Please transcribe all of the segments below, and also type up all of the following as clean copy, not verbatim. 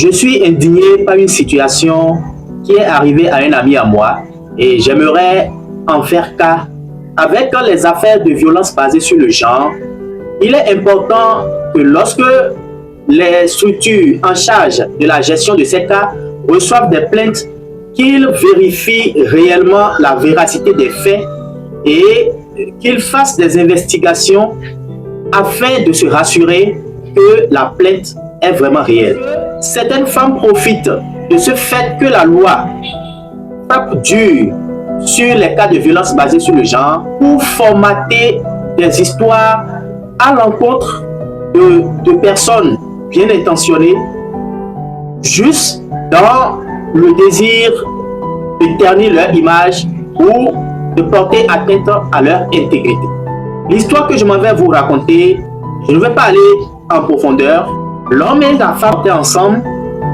Je suis indigné par une situation qui est arrivée à un ami à moi et j'aimerais en faire cas. Avec les affaires de violence basées sur le genre, il est important que lorsque les structures en charge de la gestion de ces cas reçoivent des plaintes, qu'ils vérifient réellement la véracité des faits et qu'ils fassent des investigations afin de se rassurer que la plainte est vraiment réelle. Certaines femmes profitent de ce fait que la loi frappe dur sur les cas de violence basés sur le genre pour formater des histoires à l'encontre de personnes bien intentionnées, juste dans le désir de ternir leur image ou de porter atteinte à leur intégrité. L'histoire que je m'en vais vous raconter, je ne vais pas aller en profondeur. L'homme et la femme étaient ensemble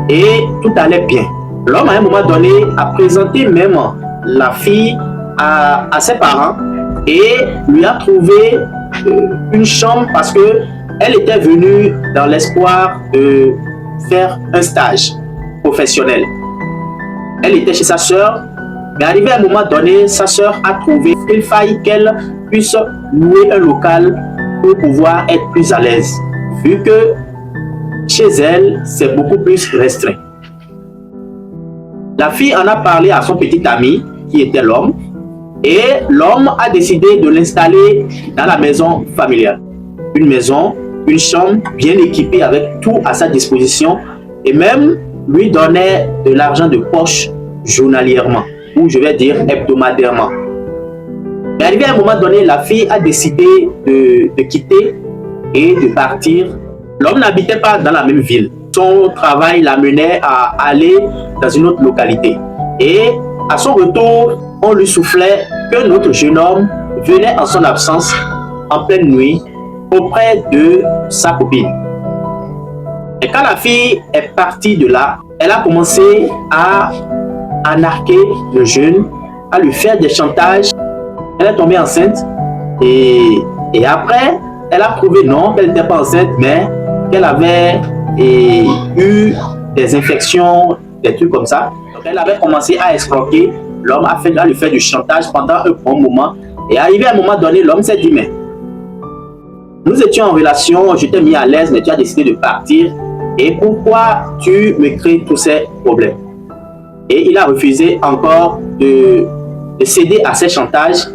et tout allait bien. L'homme, à un moment donné, a présenté même la fille à ses parents et lui a trouvé une chambre parce que elle était venue dans l'espoir de faire un stage professionnel. Elle était chez sa sœur, mais arrivé à un moment donné, sa sœur a trouvé qu'il faille qu'elle puisse louer un local pour pouvoir être plus à l'aise, vu que chez elle, c'est beaucoup plus restreint. La fille en a parlé à son petit ami, qui était l'homme, et l'homme a décidé de l'installer dans la maison familiale. Une maison, une chambre bien équipée avec tout à sa disposition, et même lui donnait de l'argent de poche journalièrement, ou je vais dire hebdomadairement. Mais arrivé à un moment donné, la fille a décidé de quitter et de partir. L'homme n'habitait pas dans la même ville. Son travail l'amenait à aller dans une autre localité. Et à son retour, on lui soufflait que notre jeune homme venait en son absence, en pleine nuit, auprès de sa copine. Et quand la fille est partie de là, elle a commencé à narquer le jeune, à lui faire des chantages. Elle est tombée enceinte et après, elle a prouvé non, qu'elle n'était pas enceinte, mais qu'elle avait eu des infections, des trucs comme ça. Donc elle avait commencé à escroquer l'homme, à lui faire du chantage pendant un bon moment. Et arrivé à un moment donné, l'homme s'est dit, mais nous étions en relation, je t'ai mis à l'aise, mais tu as décidé de partir. Et pourquoi tu me crées tous ces problèmes? Et il a refusé encore de céder à ces chantages.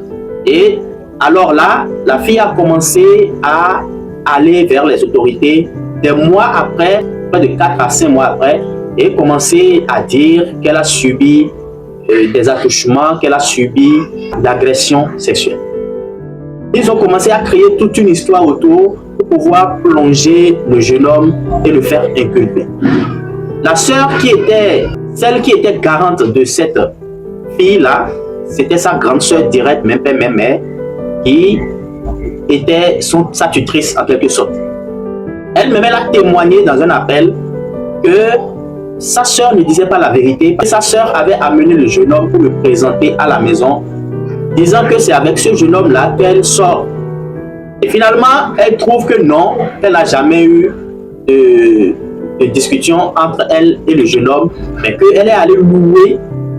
Et alors là, la fille a commencé à aller vers les autorités des mois après, près de 4 à 5 mois après, et commencer à dire qu'elle a subi des attouchements, qu'elle a subi d'agressions sexuelles. Ils ont commencé à créer toute une histoire autour pour pouvoir plonger le jeune homme et le faire inculper. La sœur celle qui était garante de cette fille-là, c'était sa grande sœur directe, même père, même mère, qui était sa tutrice en quelque sorte. Elle-même, elle a témoigné dans un appel que sa sœur ne disait pas la vérité. Sa sœur avait amené le jeune homme pour le présenter à la maison, disant que c'est avec ce jeune homme-là qu'elle sort. Et finalement, elle trouve que non, qu'elle n'a jamais eu de discussion entre elle et le jeune homme, mais qu'elle est allée louer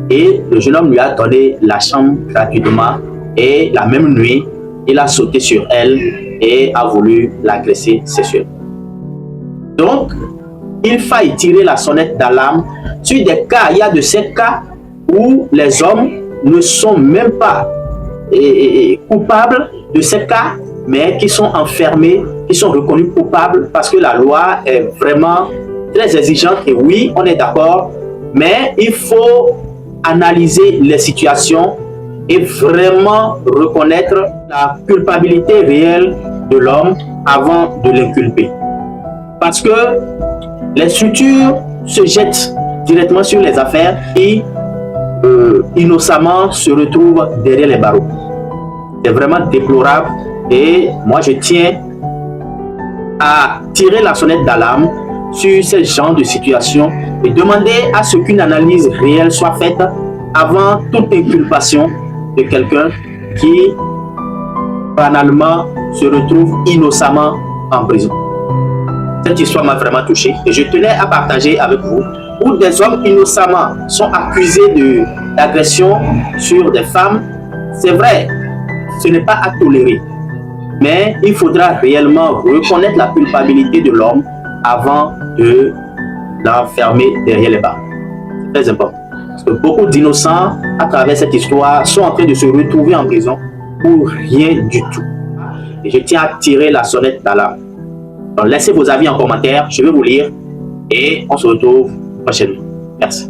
et le jeune homme lui a donné la chambre gratuitement. Et la même nuit, il a sauté sur elle et a voulu l'agresser sexuellement. Donc, il faille tirer la sonnette d'alarme sur des cas. Il y a de ces cas où les hommes ne sont même pas coupables de ces cas, mais qui sont enfermés, qui sont reconnus coupables parce que la loi est vraiment très exigeante. Et oui, on est d'accord, mais il faut analyser les situations et vraiment reconnaître la culpabilité réelle de l'homme avant de l'inculper. Parce que les structures se jettent directement sur les affaires et innocemment se retrouvent derrière les barreaux. C'est vraiment déplorable et moi je tiens à tirer la sonnette d'alarme sur ce genre de situation et demander à ce qu'une analyse réelle soit faite avant toute inculpation de quelqu'un qui banalement se retrouve innocemment en prison. Cette histoire m'a vraiment touché et je tenais à partager avec vous où des hommes innocemment sont accusés d'agression sur des femmes. C'est vrai, ce n'est pas à tolérer. Mais il faudra réellement reconnaître la culpabilité de l'homme avant de l'enfermer derrière les barres. C'est très important. Parce que beaucoup d'innocents, à travers cette histoire, sont en train de se retrouver en prison pour rien du tout. Et je tiens à tirer la sonnette d'alarme. Donc laissez vos avis en commentaire, je vais vous lire et on se retrouve prochainement. Merci.